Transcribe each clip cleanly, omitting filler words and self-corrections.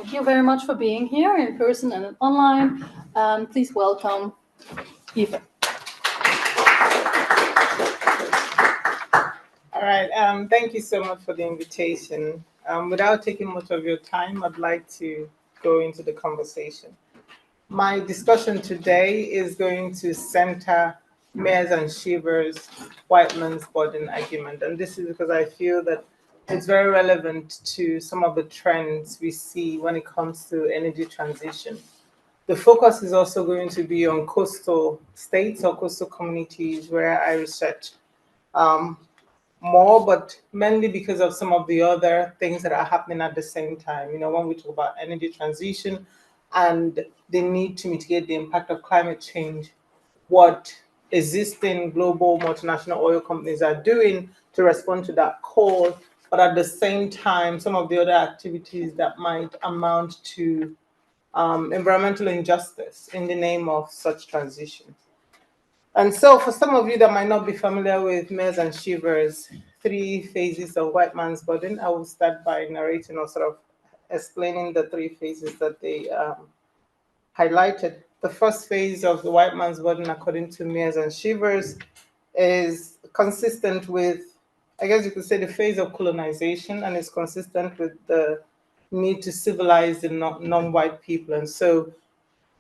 Thank you very much for being here in person and online. Please welcome Ife. All right. Thank you so much for the invitation. Without taking much of your time, I'd like to go into the conversation. My discussion today is going to center Mies and Shiva's white man's burden argument. And this is because I feel that it's very relevant to some of the trends we see when it comes to energy transition. The focus is also going to be on coastal states or coastal communities where I research um, more, but mainly because of some of the other things that are happening at the same time. When we talk about energy transition and the need to mitigate the impact of climate change, what existing global multinational oil companies are doing to respond to that call, but at the same time, some of the other activities that might amount to environmental injustice in the name of such transition. And so, for some of you that might not be familiar with Mies and Shiva's three phases of white man's burden, I will start by narrating or sort of explaining the three phases that they highlighted. The first phase of the white man's burden, according to Mies and Shiva's, is consistent with, I guess you could say, the phase of colonization, and is consistent with the need to civilize the non-white people. And so,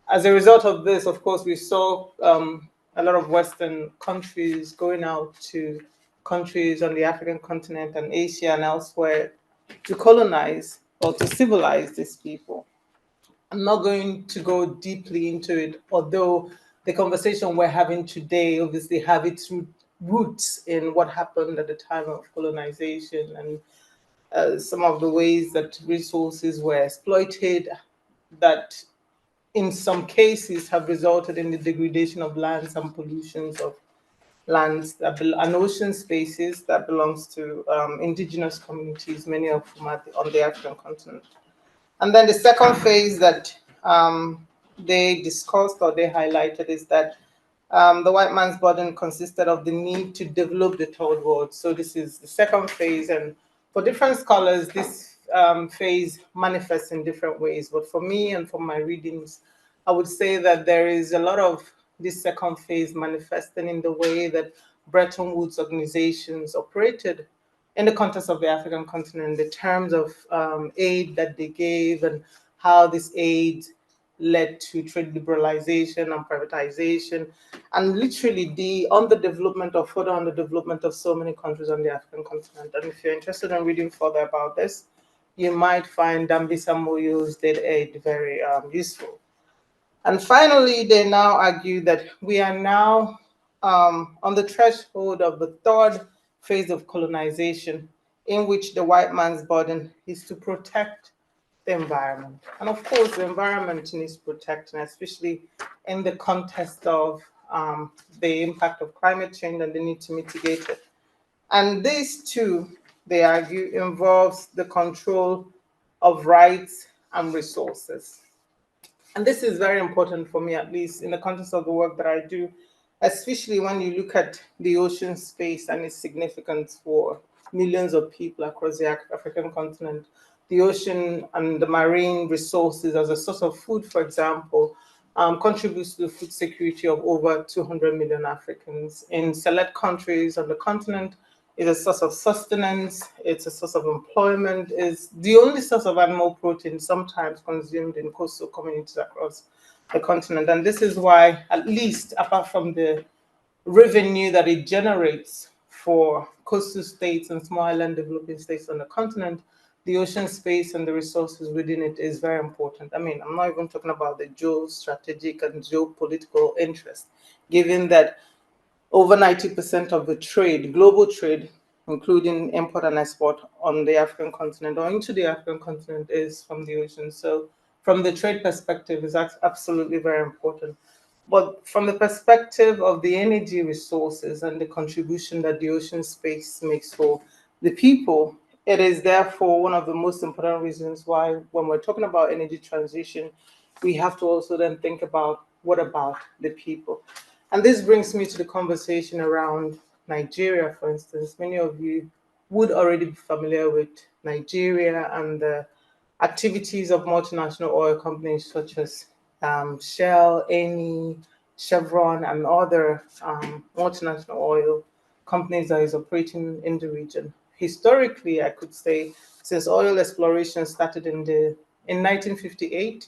as a result of this, of course, we saw a lot of Western countries going out to countries on the African continent and Asia and elsewhere to colonize or to civilize these people. I'm not going to go deeply into it, although the conversation we're having today obviously have its roots in what happened at the time of colonization and some of the ways that resources were exploited that in some cases have resulted in the degradation of lands and pollutions of lands and ocean spaces that belongs to indigenous communities, many of whom are on the African continent. And then the second phase that they discussed or they highlighted is that the white man's burden consisted of the need to develop the third world. So this is the second phase, and for different scholars, this phase manifests in different ways. But for me and for my readings, I would say that there is a lot of this second phase manifesting in the way that Bretton Woods organizations operated in the context of the African continent, the terms of aid that they gave and how this aid led to trade liberalization and privatization, and literally the underdevelopment or further underdevelopment of so many countries on the African continent. And if you're interested in reading further about this, you might find Dambisa Moyo's Dead Aid very useful. And finally, they now argue that we are now on the threshold of the third phase of colonization, in which the white man's burden is to protect the environment. And of course, the environment needs protecting, especially in the context of the impact of climate change and the need to mitigate it. And this too, they argue, involves the control of rights and resources. And this is very important for me, at least in the context of the work that I do, especially when you look at the ocean space and its significance for millions of people across the African continent. The ocean and the marine resources as a source of food, for example, contributes to the food security of over 200 million Africans. In select countries on the continent, it's a source of sustenance, it's a source of employment, it's the only source of animal protein sometimes consumed in coastal communities across the continent. And this is why, at least apart from the revenue that it generates for coastal states and small island developing states on the continent, the ocean space and the resources within it is very important. I mean, I'm not even talking about the geostrategic and geopolitical interest, given that over 90% of the trade, global trade, including import and export on the African continent or into the African continent, is from the ocean. So, from the trade perspective, it's absolutely very important. But from the perspective of the energy resources and the contribution that the ocean space makes for the people, it is therefore one of the most important reasons why, when we're talking about energy transition, we have to also then think about what about the people. And this brings me to the conversation around Nigeria, for instance. Many of you would already be familiar with Nigeria and the activities of multinational oil companies such as Shell, Eni, Chevron, and other multinational oil companies that is operating in the region. Historically, I could say, since oil exploration started in 1958,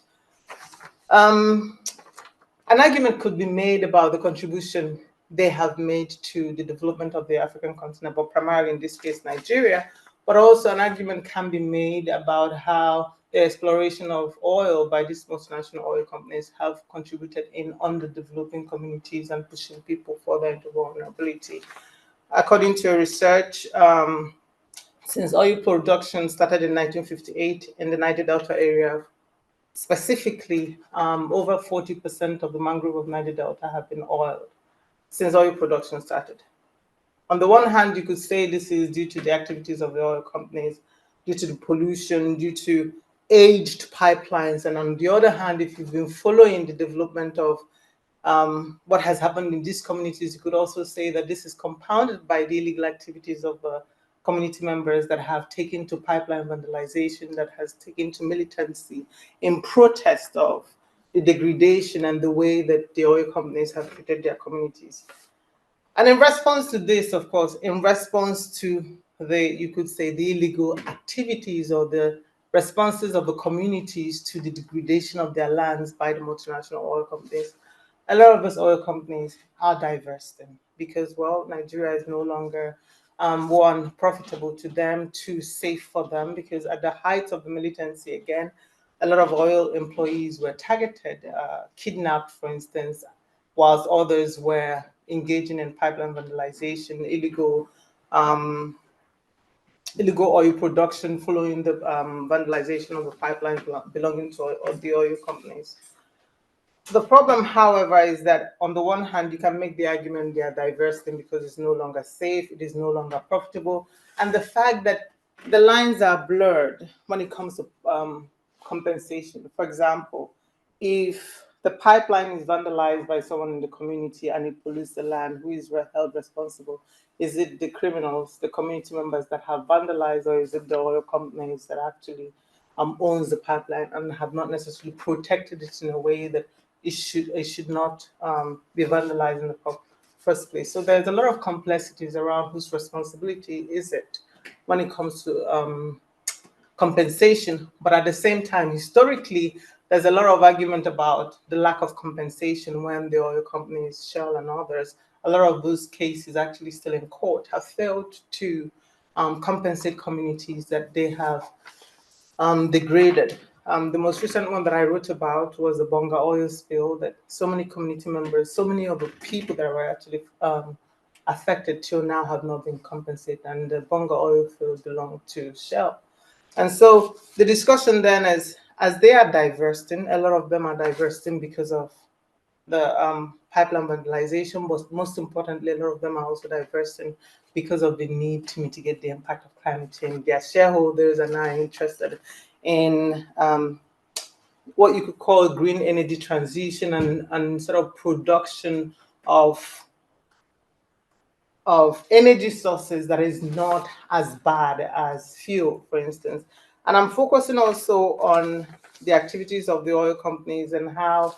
um, an argument could be made about the contribution they have made to the development of the African continent, but primarily in this case, Nigeria. But also, an argument can be made about how the exploration of oil by these multinational oil companies have contributed in underdeveloping communities and pushing people further into vulnerability. According to your research, since oil production started in 1958 in the Niger Delta area, specifically, over 40% of the mangrove of Niger Delta have been oiled since oil production started. On the one hand, you could say this is due to the activities of the oil companies, due to the pollution, due to aged pipelines. And on the other hand, if you've been following the development of what has happened in these communities, you could also say that this is compounded by the illegal activities of community members that have taken to pipeline vandalization, that has taken to militancy in protest of the degradation and the way that the oil companies have treated their communities. And in response to this, of course, in response to you could say, the illegal activities or the responses of the communities to the degradation of their lands by the multinational oil companies, a lot of us oil companies are divesting because, well, Nigeria is no longer, one, profitable to them, two, safe for them, because at the height of the militancy, again, a lot of oil employees were targeted, kidnapped, for instance, whilst others were engaging in pipeline vandalization, illegal oil production following the vandalization of the pipeline belonging to the oil companies. The problem, however, is that on the one hand, you can make the argument they are divesting because it's no longer safe, it is no longer profitable, and the fact that the lines are blurred when it comes to compensation. For example, if the pipeline is vandalized by someone in the community and it pollutes the land, who is held responsible? Is it the criminals, the community members that have vandalized, or is it the oil companies that actually owns the pipeline and have not necessarily protected it in a way that it should not be vandalized in the first place? So there's a lot of complexities around whose responsibility is it when it comes to compensation. But at the same time, historically, there's a lot of argument about the lack of compensation when the oil companies, Shell and others, a lot of those cases actually still in court, have failed to compensate communities that they have degraded. The most recent one that I wrote about was the Bonga oil spill, that so many community members, so many of the people that were actually affected till now have not been compensated, and the Bonga oil field belonged to Shell. And so the discussion then is, as they are divesting, a lot of them are divesting because of the pipeline vandalization, but most importantly, a lot of them are also divesting because of the need to mitigate the impact of climate change. Their shareholders are now interested in what you could call green energy transition and sort of production of energy sources that is not as bad as fuel, for instance. And I'm focusing also on the activities of the oil companies and how,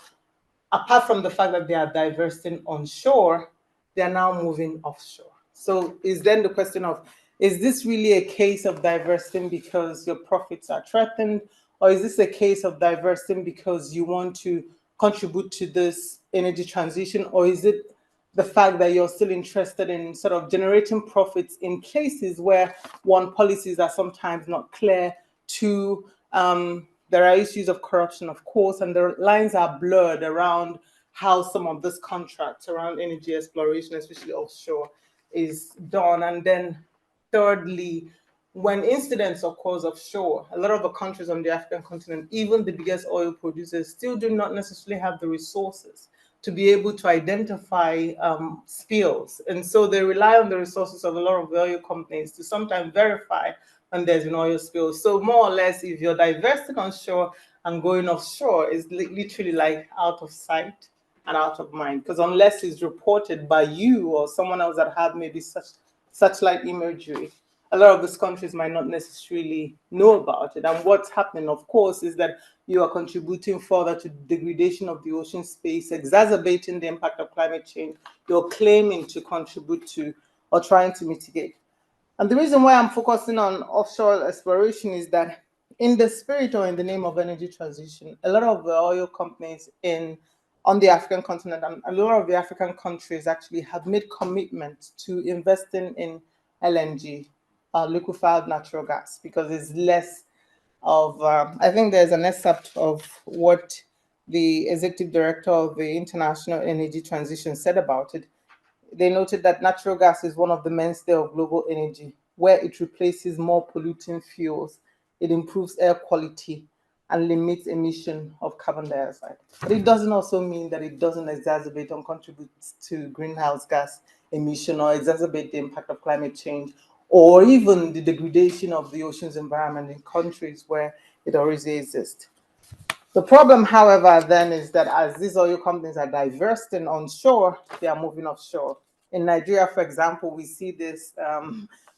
apart from the fact that they are divesting onshore, they are now moving offshore. So is then the question of, is this really a case of divesting because your profits are threatened? Or is this a case of divesting because you want to contribute to this energy transition? Or is it the fact that you're still interested in sort of generating profits in places where, one, policies are sometimes not clear, two, there are issues of corruption, of course, and the lines are blurred around how some of this contracts around energy exploration, especially offshore, is done. And then thirdly, when incidents occurs offshore, a lot of the countries on the African continent, even the biggest oil producers, still do not necessarily have the resources to be able to identify spills. And so they rely on the resources of a lot of oil companies to sometimes verify when there's an oil spill. So more or less, if you're divesting onshore and going offshore, it's literally like out of sight and out of mind. Because unless it's reported by you or someone else that had maybe such light imagery, a lot of these countries might not necessarily know about it. And what's happening, of course, is that you are contributing further to the degradation of the ocean space, exacerbating the impact of climate change. You're claiming to contribute to or trying to mitigate. And the reason why I'm focusing on offshore exploration is that in the spirit or in the name of energy transition, a lot of the oil companies on the African continent and a lot of the African countries actually have made commitments to investing in LNG, liquefied natural gas, because it's less of, I think there's an excerpt of what the executive director of the International Energy Transition said about it. They noted that natural gas is one of the mainstay of global energy, where it replaces more polluting fuels, it improves air quality, and limits emission of carbon dioxide. But it doesn't also mean that it doesn't exacerbate or contribute to greenhouse gas emission or exacerbate the impact of climate change or even the degradation of the ocean's environment in countries where it already exists. The problem, however, then is that as these oil companies are divesting onshore, they are moving offshore. In Nigeria, for example, we see this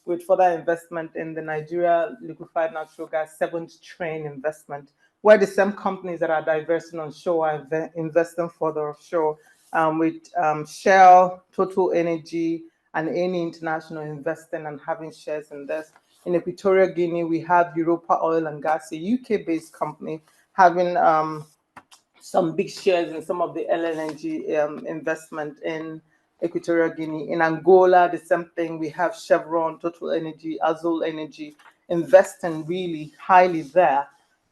with further investment in the Nigeria liquefied natural gas seventh train investment, where the same companies that are divesting onshore are investing further offshore with Shell, Total Energy, and Eni International investing and having shares in this. In Equatorial Guinea, we have Europa Oil and Gas, a UK-based company, having some big shares in some of the LNG investment in Equatorial Guinea. In Angola, the same thing. We have Chevron, Total Energy, Azul Energy investing really highly there.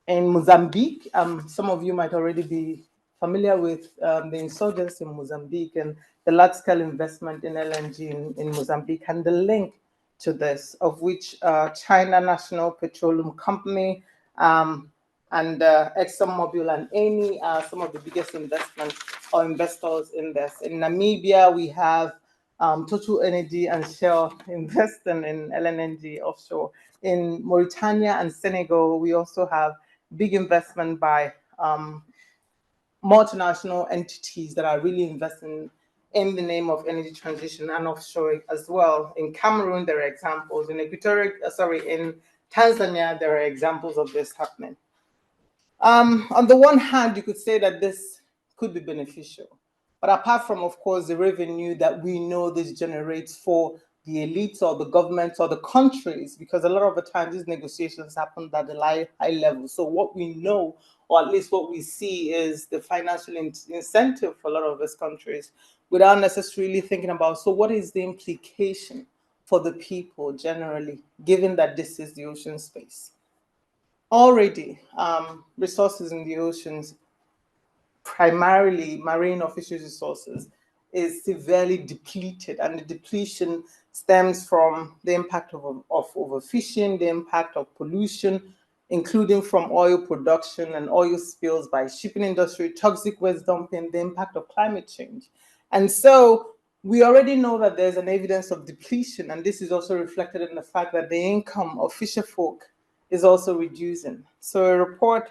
In Mozambique, some of you might already be familiar with the insurgency in Mozambique and the large-scale investment in LNG in Mozambique and the link to this, of which China National Petroleum Company and ExxonMobil and Eni are some of the biggest investments or investors in this. In Namibia, we have Total Energy and Shell investing in LNG offshore. In Mauritania and Senegal, we also have big investment by multinational entities that are really investing in the name of energy transition and offshore as well. In Cameroon, there are examples. In in Tanzania, there are examples of this happening. On the one hand, you could say that this could be beneficial. But apart from, of course, the revenue that we know this generates for the elites or the governments or the countries, because a lot of the time these negotiations happen at the high level. So what we know, or at least what we see, is the financial incentive for a lot of these countries without necessarily thinking about, so what is the implication for the people generally, given that this is the ocean space? Already, resources in the oceans, primarily marine or fisheries resources, is severely depleted, and the depletion stems from the impact of overfishing, the impact of pollution, including from oil production and oil spills by shipping industry, toxic waste dumping, the impact of climate change. And so we already know that there's an evidence of depletion, and this is also reflected in the fact that the income of fisher folk is also reducing. So a report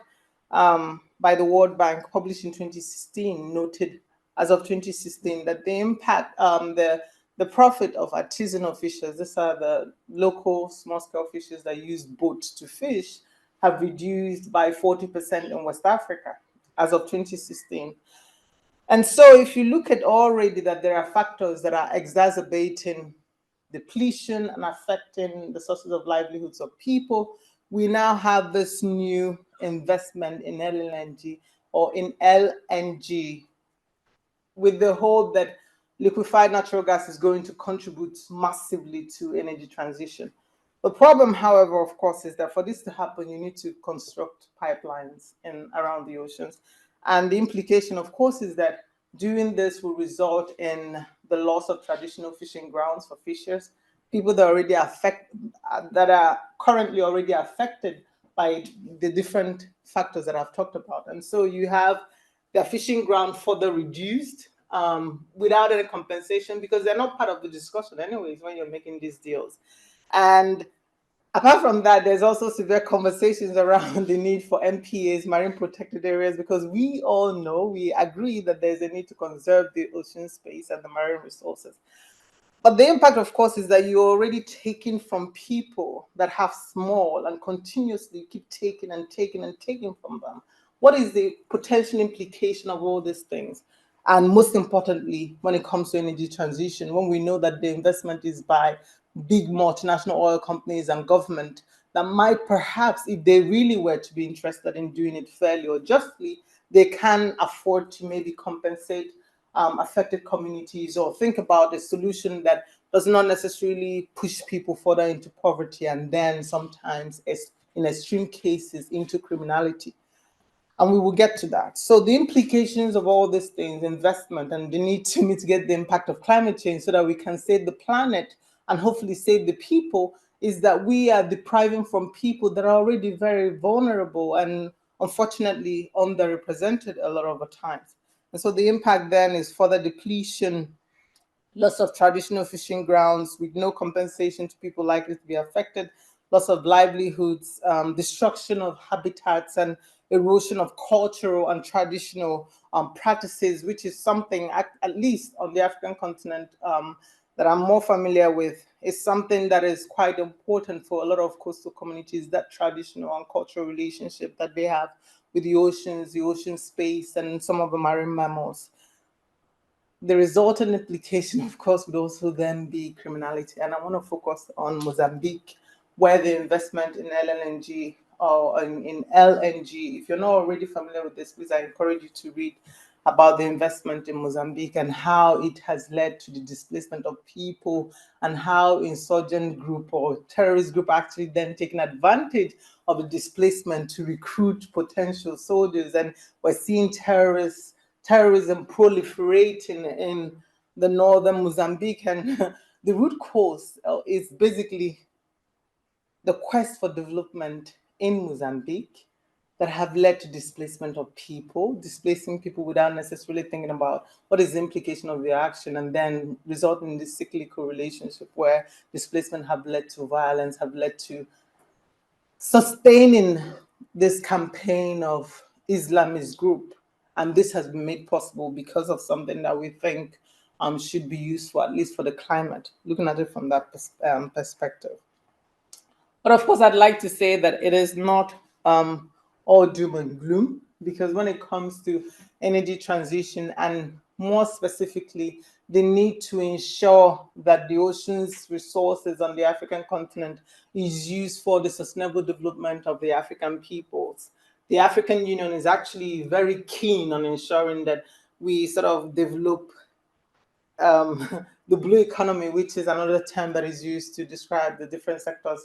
by the World Bank published in 2016 noted, as of 2016, that the impact, the profit of artisanal fishers, these are the local small-scale fishers that use boats to fish, have reduced by 40% in West Africa as of 2016. And so if you look at already that there are factors that are exacerbating depletion and affecting the sources of livelihoods of people, we now have this new investment in LNG or in LNG with the hope that liquefied natural gas is going to contribute massively to energy transition. The problem, however, of course, is that for this to happen, you need to construct pipelines around the oceans. And the implication, of course, is that doing this will result in the loss of traditional fishing grounds for fishers, people that are currently already affected by the different factors that I've talked about. And so you have their fishing ground further reduced without any compensation, because they're not part of the discussion anyways when you're making these deals. And apart from that, there's also severe conversations around the need for MPAs, marine protected areas, because we agree that there's a need to conserve the ocean space and the marine resources. But the impact, of course, is that you're already taking from people that have small and continuously keep taking and taking and taking from them. What is the potential implication of all these things? And most importantly, when it comes to energy transition, when we know that the investment is by big multinational oil companies and government that might perhaps, if they really were to be interested in doing it fairly or justly, they can afford to maybe compensate affected communities, or think about a solution that does not necessarily push people further into poverty and then sometimes, in extreme cases, into criminality. And we will get to that. So the implications of all these things, investment and the need to mitigate the impact of climate change so that we can save the planet and hopefully save the people, is that we are depriving from people that are already very vulnerable and unfortunately underrepresented a lot of the times. And so the impact then is further depletion, loss of traditional fishing grounds with no compensation to people likely to be affected, loss of livelihoods, destruction of habitats, and erosion of cultural and traditional practices, which is something, at least on the African continent, that I'm more familiar with, is something that is quite important for a lot of coastal communities, that traditional and cultural relationship that they have with the oceans, the ocean space, and some of the marine mammals. The resultant implication, of course, would also then be criminality. And I want to focus on Mozambique, where the investment in LNG or in LNG, if you're not already familiar with this, please, I encourage you to read about the investment in Mozambique and how it has led to the displacement of people, and how insurgent group or terrorist group actually then taking advantage of the displacement to recruit potential soldiers. And we're seeing terrorism proliferating in the northern Mozambique. And the root cause is basically the quest for development in Mozambique that have led to displacement of people, displacing people without necessarily thinking about what is the implication of their action, and then resulting in this cyclical relationship where displacement have led to violence, have led to sustaining this campaign of Islamist group. And this has been made possible because of something that we think should be useful, at least for the climate, looking at it from that perspective. But of course, I'd like to say that it is not all doom and gloom, because when it comes to energy transition, and more specifically, the need to ensure that the ocean's resources on the African continent is used for the sustainable development of the African peoples, the African Union is actually very keen on ensuring that we sort of develop the blue economy, which is another term that is used to describe the different sectors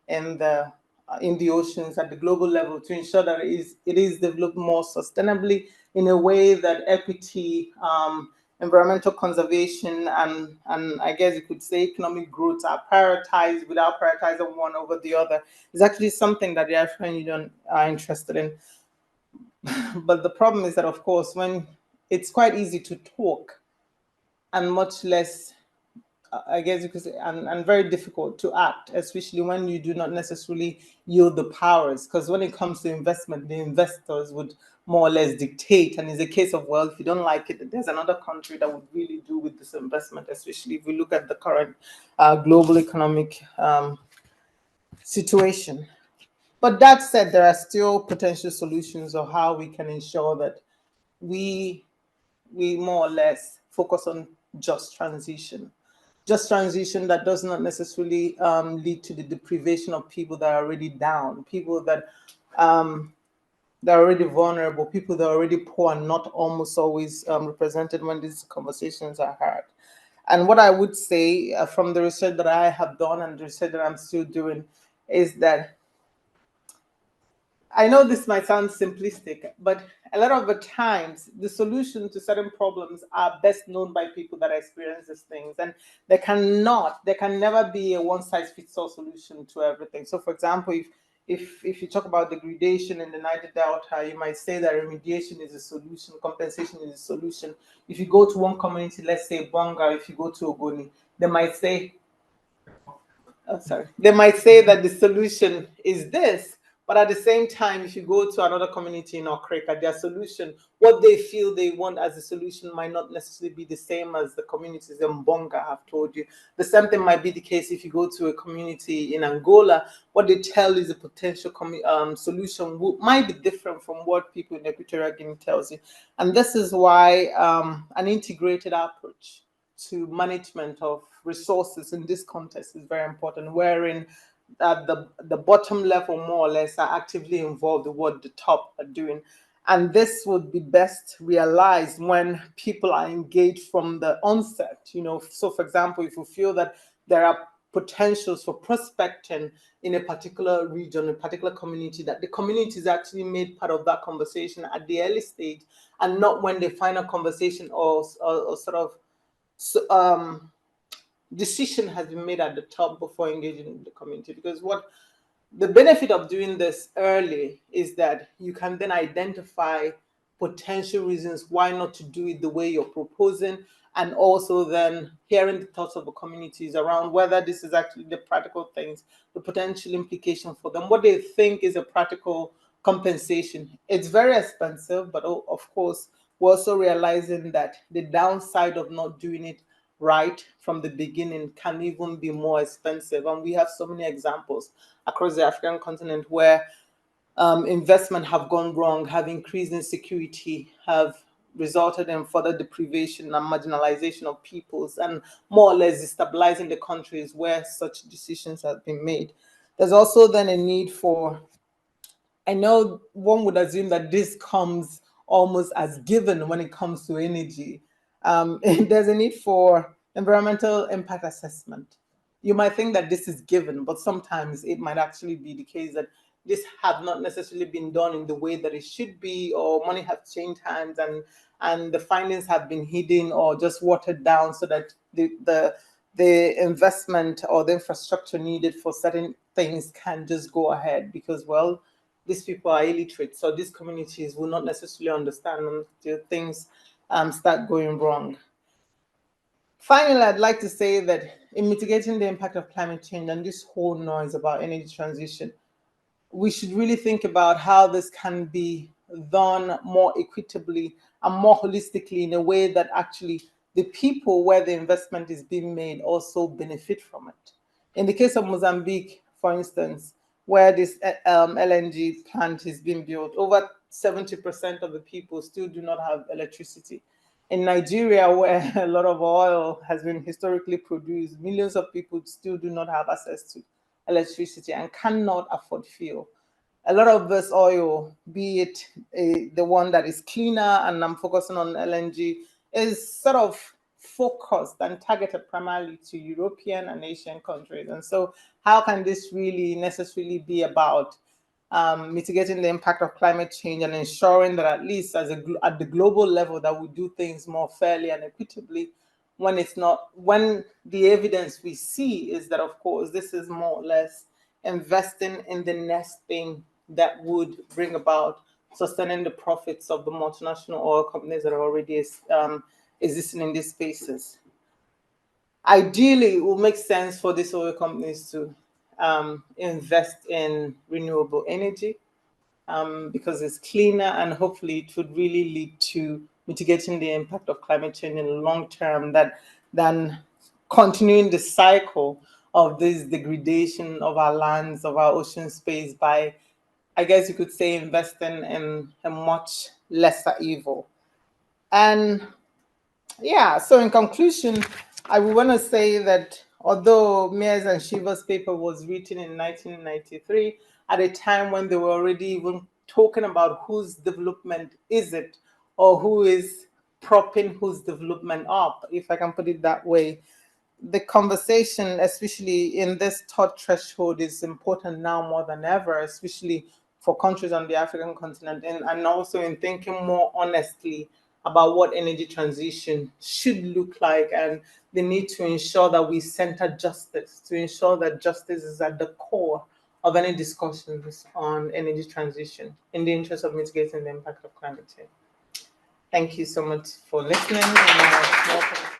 in the oceans at the global level, to ensure that it is developed more sustainably in a way that equity, environmental conservation, and I guess you could say economic growth are prioritized without prioritizing one over the other. Is actually something that the African Union are interested in. But the problem is that, of course, when it's quite easy to talk and much less, I guess you could say, and very difficult to act, especially when you do not necessarily yield the powers. Because when it comes to investment, the investors would more or less dictate. And it's a case of, well, if you don't like it, there's another country that would really do with this investment, especially if we look at the current global economic situation. But that said, there are still potential solutions of how we can ensure that we we more or less focus on just transition. Just transition that does not necessarily lead to the deprivation of people that are already down, people that are already vulnerable, people that are already poor and not almost always represented when these conversations are had. And what I would say from the research that I have done and the research that I'm still doing is that I know this might sound simplistic, but a lot of the times the solution to certain problems are best known by people that experience these things. And there can never be a one size fits all solution to everything. So for example, if you talk about degradation in the Niger Delta, you might say that remediation is a solution, compensation is a solution. If you go to one community, let's say Bonga, if you go to Ogoni, they might say, oh, sorry, they might say that the solution is this, But at the same time, if you go to another community in Okrika, their solution, what they feel they want as a solution might not necessarily be the same as the communities in Bonga have told you. The same thing might be the case if you go to a community in Angola. What they tell is a potential solution might be different from what people in Equatorial Guinea tells you. And this is why an integrated approach to management of resources in this context is very important, wherein at the bottom level more or less are actively involved in what the top are doing. And this would be best realized when people are engaged from the onset. So for example, if you feel that there are potentials for prospecting in a particular region, a particular community, that the community is actually made part of that conversation at the early stage, and not when the final conversation or sort of decision has been made at the top before engaging in the community. Because what the benefit of doing this early is that you can then identify potential reasons why not to do it the way you're proposing, and also then hearing the thoughts of the communities around whether this is actually the practical things, the potential implication for them, what they think is a practical compensation. It's very expensive, but of course, we're also realizing that the downside of not doing it right from the beginning can even be more expensive. And we have so many examples across the African continent where investment have gone wrong, have increased insecurity, have resulted in further deprivation and marginalization of peoples, and more or less destabilizing the countries where such decisions have been made. There's also then a need for, I know one would assume that this comes almost as given when it comes to energy. There's a need for environmental impact assessment. You might think that this is given, but sometimes it might actually be the case that this have not necessarily been done in the way that it should be, or money have changed hands, and the findings have been hidden or just watered down so that the investment or the infrastructure needed for certain things can just go ahead because, well, these people are illiterate, so these communities will not necessarily understand until things start going wrong. Finally, I'd like to say that in mitigating the impact of climate change and this whole noise about energy transition, we should really think about how this can be done more equitably and more holistically in a way that actually the people where the investment is being made also benefit from it. In the case of Mozambique, for instance, where this LNG plant is being built, over 70% of the people still do not have electricity. In Nigeria, where a lot of oil has been historically produced, millions of people still do not have access to electricity and cannot afford fuel. A lot of this oil, be it the one that is cleaner, and I'm focusing on LNG, is sort of focused and targeted primarily to European and Asian countries. And so how can this really necessarily be about mitigating the impact of climate change and ensuring that at least at the global level that we do things more fairly and equitably, when it's not, when the evidence we see is that, of course, this is more or less investing in the next thing that would bring about sustaining the profits of the multinational oil companies that are already existing in these spaces. Ideally, it will make sense for these oil companies to invest in renewable energy because it's cleaner, and hopefully it would really lead to mitigating the impact of climate change in the long term than continuing the cycle of this degradation of our lands, of our ocean space by, I guess you could say, investing in a much lesser evil. And yeah, so in conclusion, I would want to say that although Mies and Shiva's paper was written in 1993, at a time when they were already even talking about whose development is it, or who is propping whose development up, if I can put it that way, the conversation, especially in this thought threshold, is important now more than ever, especially for countries on the African continent, and also in thinking more honestly about what energy transition should look like, and the need to ensure that we center justice, to ensure that justice is at the core of any discussions on energy transition in the interest of mitigating the impact of climate change. Thank you so much for listening. And welcome.